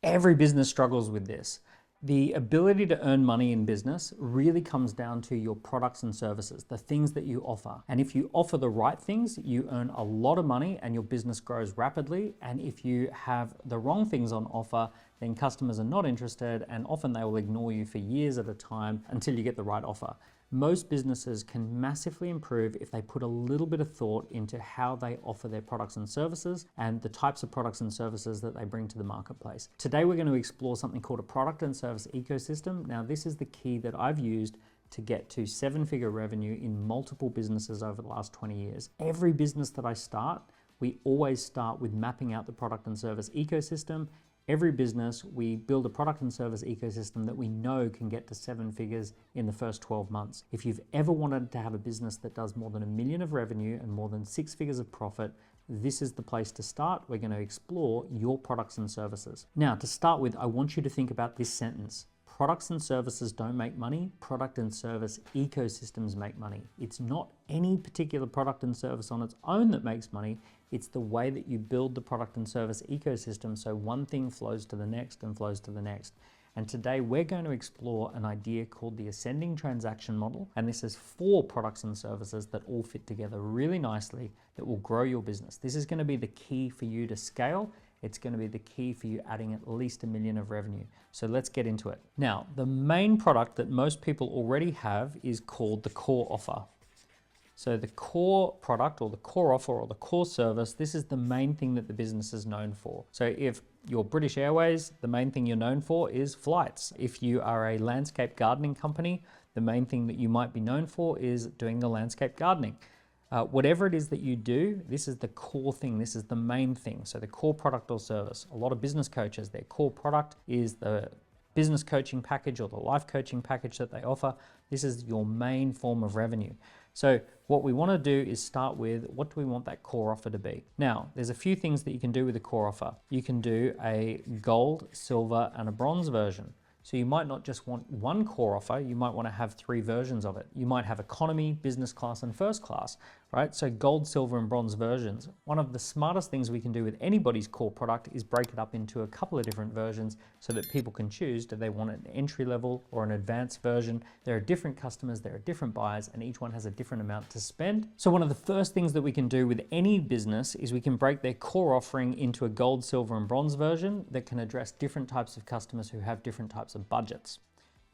Every business struggles with this. The ability to earn money in business really comes down to your products and services, the things that you offer. And if you offer the right things, you earn a lot of money and your business grows rapidly. And if you have the wrong things on offer, then customers are not interested and often they will ignore you for years at a time until you get the right offer. Most businesses can massively improve if they put a little bit of thought into how they offer their products and services and the types of products and services that they bring to the marketplace. Today, we're going to explore something called a product and service ecosystem. Now, this is the key that I've used to get to seven-figure revenue in multiple businesses over the last 20 years. Every business that I start, we always start with mapping out the product and service ecosystem. Every business, we build a product and service ecosystem that we know can get to seven figures in the first 12 months. If you've ever wanted to have a business that does more than $1 million of revenue and more than 6 figures of profit, this is the place to start. We're going to explore your products and services. Now, to start with, I want you to think about this sentence. Products and services don't make money. Product and service ecosystems make money. It's not any particular product and service on its own that makes money. It's the way that you build the product and service ecosystem so one thing flows to the next and flows to the next. And today we're going to explore an idea called the ascending transaction model. And this is 4 products and services that all fit together really nicely that will grow your business. This is going to be the key for you to scale. It's going to be the key for you adding at least $1 million of revenue. So let's get into it. Now, the main product that most people already have is called the core offer. So the core product or the core offer or the core service, this is the main thing that the business is known for. So if you're British Airways, the main thing you're known for is flights. If you are a landscape gardening company, the main thing that you might be known for is doing the landscape gardening. Whatever it is that you do, this is the core thing. This is the main thing. So the core product or service. A lot of business coaches, their core product is the business coaching package or the life coaching package that they offer. This is your main form of revenue. So what we want to do is start with, what do we want that core offer to be? Now, there's a few things that you can do with the core offer. You can do a gold, silver, and a bronze version. So you might not just want one core offer, you might want to have 3 versions of it. You might have economy, business class, and first class, right? So gold, silver, and bronze versions. One of the smartest things we can do with anybody's core product is break it up into a couple of different versions so that people can choose, do they want an entry level or an advanced version? There are different customers, there are different buyers, and each one has a different amount to spend. So one of the first things that we can do with any business is we can break their core offering into a gold, silver, and bronze version that can address different types of customers who have different types of budgets.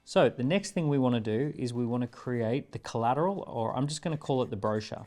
So the next thing we want to do is we want to create the collateral, or I'm just going to call it the brochure.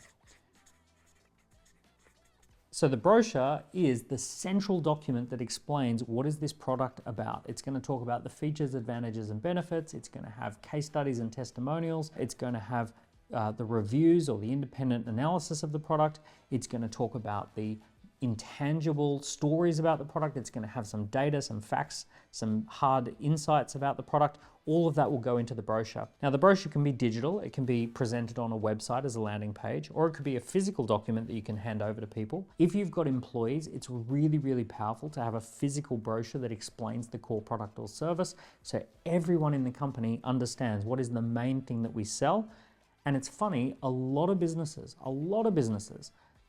So the brochure is the central document that explains what is this product about. It's going to talk about the features, advantages, and benefits. It's going to have case studies and testimonials. It's going to have the reviews or the independent analysis of the product. It's going to talk about the intangible stories about the product. It's going to have some data, some facts, some hard insights about the product. All of that will go into the brochure. Now, the brochure can be digital. It can be presented on a website as a landing page, or it could be a physical document that you can hand over to people. If you've got employees, it's really, really powerful to have a physical brochure that explains the core product or service, so everyone in the company understands what is the main thing that we sell. And it's funny, a lot of businesses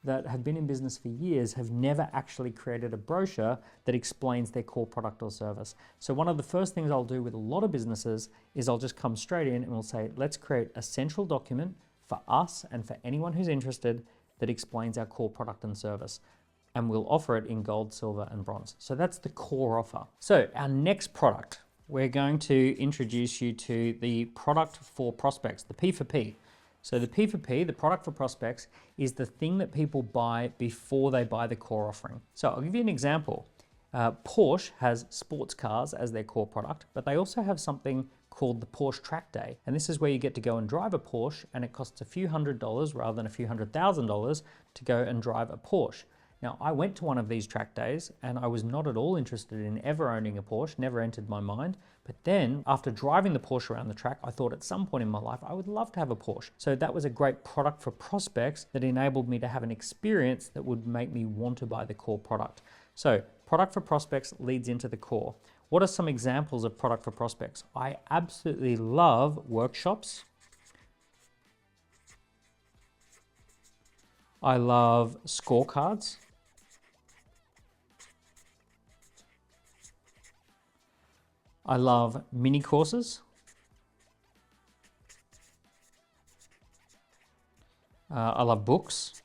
that have been in business for years have never actually created a brochure that explains their core product or service. So one of the first things I'll do with a lot of businesses is I'll just come straight in and we'll say, let's create a central document for us and for anyone who's interested that explains our core product and service. And we'll offer it in gold, silver, and bronze. So that's the core offer. So our next product, we're going to introduce you to the product for prospects, the P for P. So the P for P, the product for prospects, is the thing that people buy before they buy the core offering. So I'll give you an example. Porsche has sports cars as their core product, but they also have something called the Porsche Track Day. And this is where you get to go and drive a Porsche, and it costs a few $100s rather than a few $100,000 to go and drive a Porsche. Now, I went to one of these track days and I was not at all interested in ever owning a Porsche, never entered my mind. But then after driving the Porsche around the track, I thought at some point in my life, I would love to have a Porsche. So that was a great product for prospects that enabled me to have an experience that would make me want to buy the core product. So product for prospects leads into the core. What are some examples of product for prospects? I absolutely love workshops. I love scorecards. I love mini courses. I love books.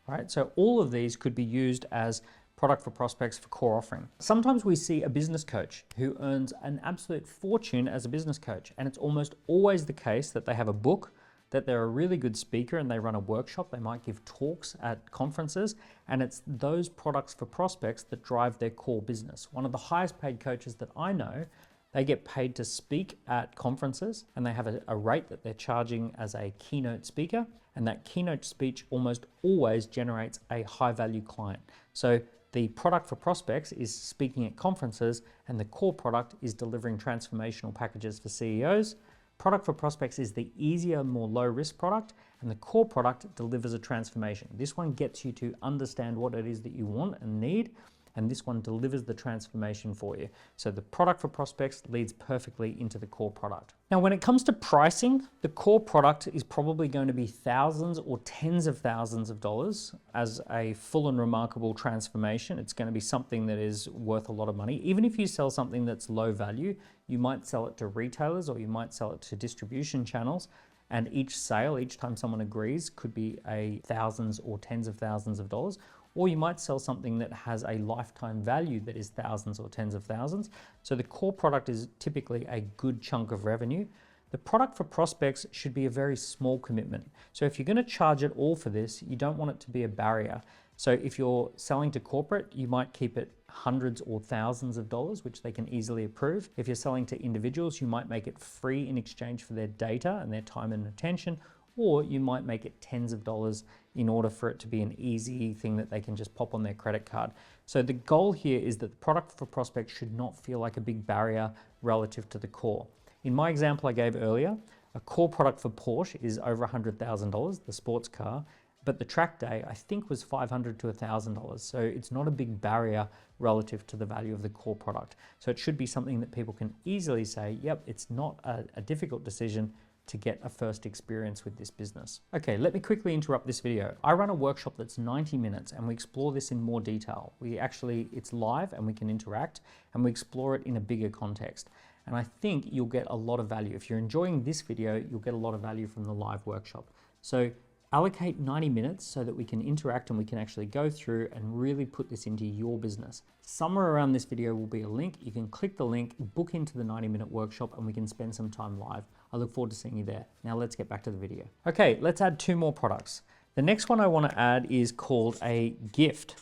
Right? So all of these could be used as product for prospects for core offering. Sometimes we see a business coach who earns an absolute fortune as a business coach, and it's almost always the case that they have a book, that they're a really good speaker and they run a workshop, they might give talks at conferences, and it's those products for prospects that drive their core business. One of the highest paid coaches that I know, they get paid to speak at conferences, and they have a rate that they're charging as a keynote speaker, and that keynote speech almost always generates a high value client. So the product for prospects is speaking at conferences, and the core product is delivering transformational packages for CEOs. Product for prospects is the easier, more low risk product, and the core product delivers a transformation. This one gets you to understand what it is that you want and need, and this one delivers the transformation for you. So the product for prospects leads perfectly into the core product. Now, when it comes to pricing, the core product is probably going to be thousands or tens of thousands of dollars as a full and remarkable transformation. It's going to be something that is worth a lot of money. Even if you sell something that's low value, you might sell it to retailers or you might sell it to distribution channels. And each sale, each time someone agrees, could be a thousands or tens of thousands of dollars. Or you might sell something that has a lifetime value that is thousands or tens of thousands. So the core product is typically a good chunk of revenue. The product for prospects should be a very small commitment. So if you're going to charge it all for this, you don't want it to be a barrier. So if you're selling to corporate, you might keep it hundreds or thousands of dollars, which they can easily approve. If you're selling to individuals, you might make it free in exchange for their data and their time and attention, or you might make it tens of dollars in order for it to be an easy thing that they can just pop on their credit card. So the goal here is that the product for prospects should not feel like a big barrier relative to the core. In my example I gave earlier, a core product for Porsche is over $100,000, the sports car, but the track day I think was $500 to $1,000. So it's not a big barrier relative to the value of the core product. So it should be something that people can easily say, yep, it's not a difficult decision to get a first experience with this business. Okay, let me quickly interrupt this video. I run a workshop that's 90 minutes and we explore this in more detail. It's live and we can interact and we explore it in a bigger context. And I think you'll get a lot of value. If you're enjoying this video, you'll get a lot of value from the live workshop. So allocate 90 minutes so that we can interact and we can actually go through and really put this into your business. Somewhere around this video will be a link. You can click the link, book into the 90-minute workshop, and we can spend some time live. I look forward to seeing you there. Now let's get back to the video. Okay, let's add 2 more products. The next one I want to add is called a gift.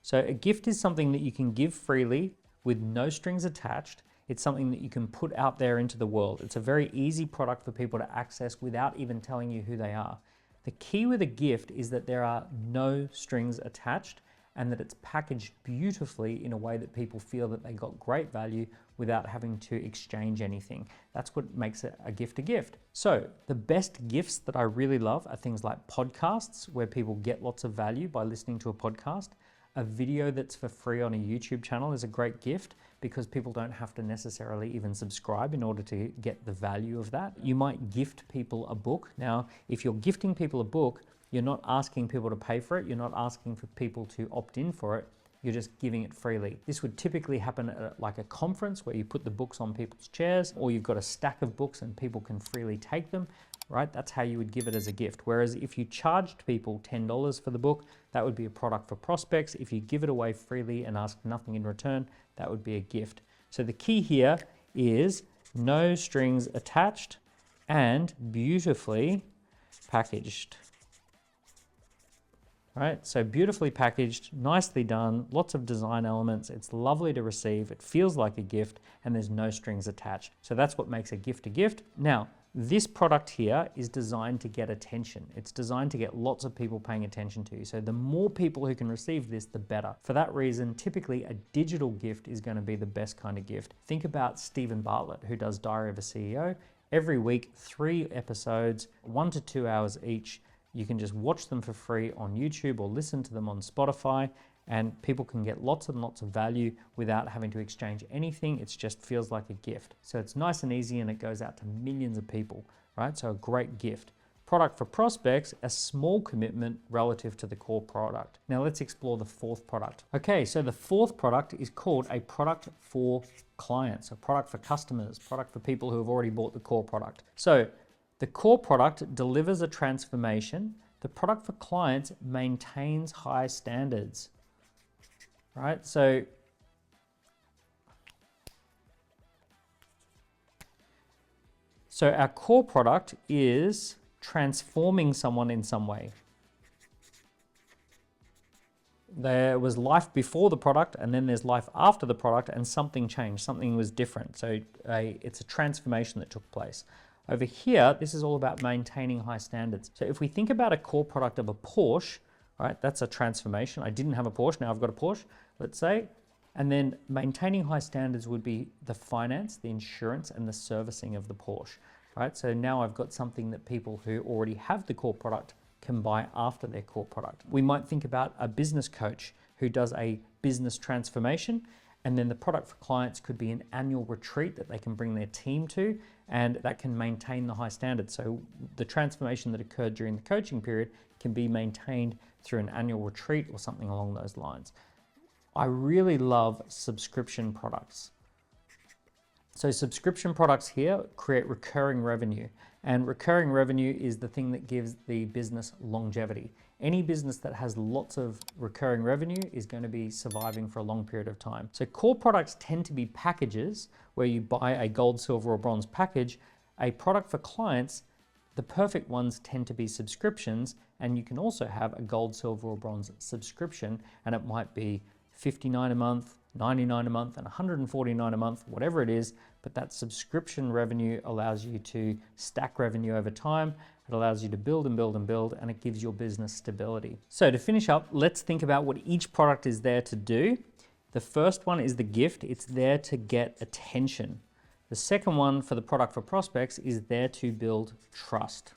So a gift is something that you can give freely with no strings attached. It's something that you can put out there into the world. It's a very easy product for people to access without even telling you who they are. The key with a gift is that there are no strings attached and that it's packaged beautifully in a way that people feel that they got great value without having to exchange anything. That's what makes a gift a gift. So the best gifts that I really love are things like podcasts, where people get lots of value by listening to a podcast. A video that's for free on a YouTube channel is a great gift because people don't have to necessarily even subscribe in order to get the value of that. You might gift people a book. Now, if you're gifting people a book, you're not asking people to pay for it. You're not asking for people to opt in for it. You're just giving it freely. This would typically happen at like a conference where you put the books on people's chairs, or you've got a stack of books and people can freely take them, right? That's how you would give it as a gift. Whereas if you charged people $10 for the book, that would be a product for prospects. If you give it away freely and ask nothing in return, that would be a gift. So the key here is no strings attached and beautifully packaged. Right, so beautifully packaged, nicely done, lots of design elements. It's lovely to receive. It feels like a gift and there's no strings attached. So that's what makes a gift a gift. Now, this product here is designed to get attention. It's designed to get lots of people paying attention to you. So the more people who can receive this, the better. For that reason, typically a digital gift is going to be the best kind of gift. Think about Stephen Bartlett, who does Diary of a CEO. Every week, 3 episodes, 1 to 2 hours each. You can just watch them for free on YouTube or listen to them on Spotify, and people can get lots and lots of value without having to exchange anything. It just feels like a gift. So it's nice and easy and it goes out to millions of people, right? So a great gift. Product for prospects, a small commitment relative to the core product. Now let's explore the fourth product. Okay, so the fourth product is called a product for clients, a product for customers, product for people who have already bought the core product. So the core product delivers a transformation. The product for clients maintains high standards, right? So our core product is transforming someone in some way. There was life before the product, and then there's life after the product, and something changed, something was different. So it's a transformation that took place. Over here, this is all about maintaining high standards. So if we think about a core product of a Porsche, right, that's a transformation. I didn't have a Porsche, now I've got a Porsche, let's say. And then maintaining high standards would be the finance, the insurance, and the servicing of the Porsche, right? So now I've got something that people who already have the core product can buy after their core product. We might think about a business coach who does a business transformation, and then the product for clients could be an annual retreat that they can bring their team to, and that can maintain the high standards. So the transformation that occurred during the coaching period can be maintained through an annual retreat or something along those lines. I really love subscription products. So subscription products here create recurring revenue, and recurring revenue is the thing that gives the business longevity. Any business that has lots of recurring revenue is going to be surviving for a long period of time. So core products tend to be packages where you buy a gold, silver, or bronze package. A product for clients, the perfect ones tend to be subscriptions, and you can also have a gold, silver, or bronze subscription, and it might be $59 a month, $99 a month, and $149 a month, whatever it is, but that subscription revenue allows you to stack revenue over time. It allows you to build and build and build, and it gives your business stability. So to finish up, let's think about what each product is there to do. The first one is the gift. It's there to get attention. The second one, for the product for prospects, is there to build trust.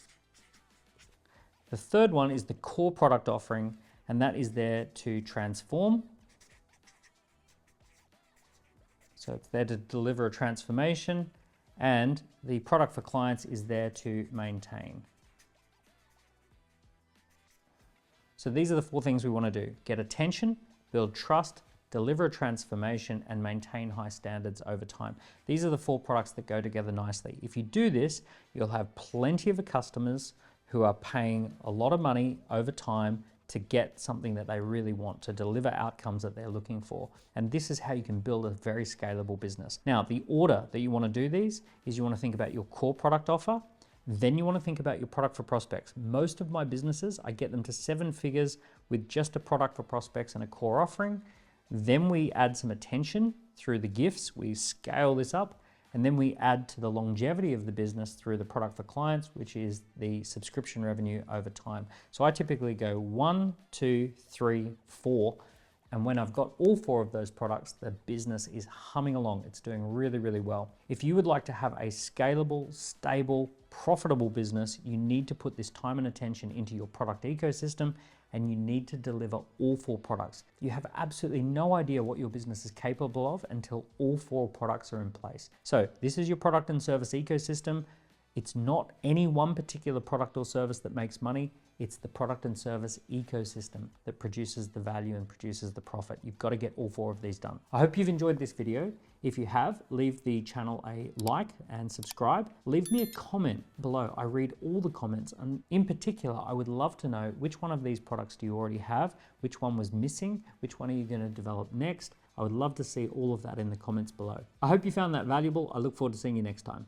The third one is the core product offering, and that is there to transform. So it's there to deliver a transformation, and the product for clients is there to maintain. So these are the four things we want to do: get attention, build trust, deliver a transformation, and maintain high standards over time. These are the four products that go together nicely. If you do this, you'll have plenty of customers who are paying a lot of money over time to get something that they really want, to deliver outcomes that they're looking for. And this is how you can build a very scalable business. Now, the order that you want to do these is you want to think about your core product offer, then you want to think about your product for prospects. Most of my businesses, I get them to 7 figures with just a product for prospects and a core offering. Then we add some attention through the gifts, we scale this up, and then we add to the longevity of the business through the product for clients, which is the subscription revenue over time. So I typically go 1, 2, 3, 4. And when I've got all 4 of those products, the business is humming along. It's doing really, really well. If you would like to have a scalable, stable, profitable business, you need to put this time and attention into your product ecosystem, and you need to deliver all 4 products. You have absolutely no idea what your business is capable of until all 4 products are in place. So this is your product and service ecosystem. It's not any one particular product or service that makes money. It's the product and service ecosystem that produces the value and produces the profit. You've got to get all 4 of these done. I hope you've enjoyed this video. If you have, leave the channel a like and subscribe. Leave me a comment below. I read all the comments, and in particular, I would love to know which one of these products do you already have, which one was missing, which one are you going to develop next. I would love to see all of that in the comments below. I hope you found that valuable. I look forward to seeing you next time.